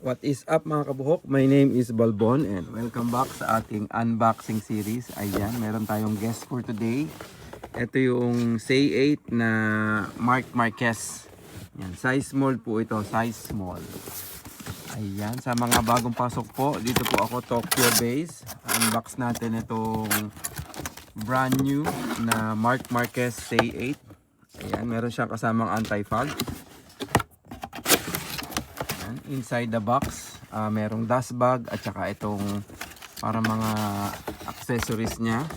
What is up mga kabuhok? My name is Balbon and welcome back sa ating unboxing series. Ayan, meron tayong guest for today. Ito yung Say 8 na Marc Marquez. Ayan, size small po ito, size small. Ayan, sa mga bagong pasok po, dito po ako Tokyo base. Unbox natin itong brand new na Marc Marquez Say 8. Ayan, meron siyang kasamang anti-fog. Inside the box, merong dust bag at saka itong para mga accessories niya.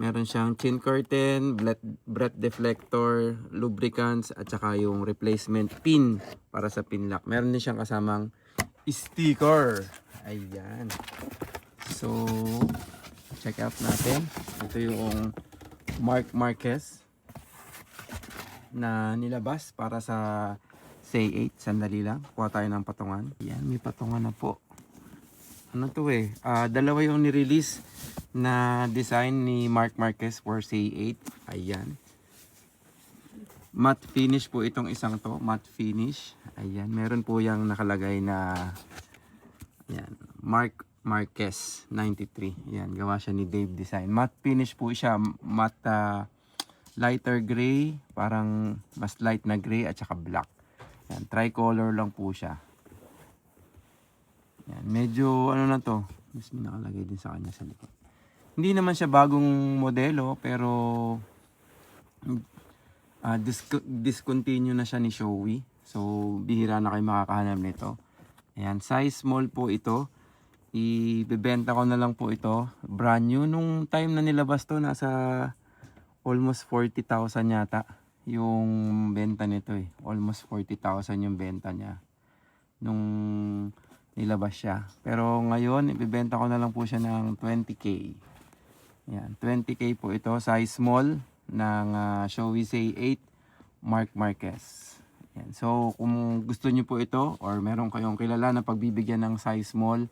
Meron siyang chin curtain, breath deflector, lubricants at saka yung replacement pin para sa pin lock. Meron din siyang kasamang sticker. Ayan. So, check out natin. Ito yung Marc Marquez na nilabas para sa Say 8, sandali lang. Kuha tayo ng patungan. Yan, may patungan na po. Ano to dalawa yung nirelease na design ni Marc Marquez for Say 8. Ayan. Matte finish po itong isang to. Matte finish. Ayan, meron po yung nakalagay na ayan, Marc Marquez 93. Ayan, gawa siya ni Dave Design. Matte finish po siya. Matte lighter gray. Parang mas light na gray at saka black. Yan, tricolor lang po siya. Yan, medyo ano na to. Mas may nakalagay din sa kanya sa likod. Hindi naman siya bagong modelo pero discontinue na siya ni Shoei. So bihira na kayo makakahanap nito. Ayan, size small po ito. Ibebenta ko na lang po ito. Brand new. Nung time na nilabas to, nasa almost 40,000 yata yung benta nito Almost 40,000 yung benta niya nung nilabas siya. Pero ngayon, ibibenta ko na lang po siya ng 20k. Yan, 20k po ito. Size small ng Shoei Say 8 Marc Marquez. Yan. So, kung gusto niyo po ito or meron kayong kilala na pagbibigyan ng size small,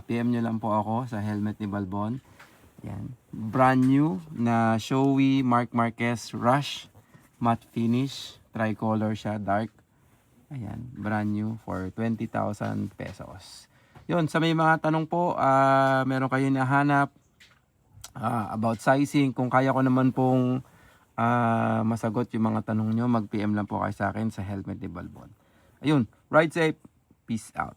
PM nyo lang po ako sa Helmet ni Balbon. Yan. Brand new na Shoei Marc Marquez Rush. Matte finish, tricolor siya, dark. Ayan, brand new for 20,000 pesos. Yun, sa may mga tanong po, meron kayo nahanap about sizing, kung kaya ko naman pong masagot yung mga tanong nyo, mag-PM lang po kayo sa akin sa Helmet ni Balbon. Ayun, ride safe, peace out.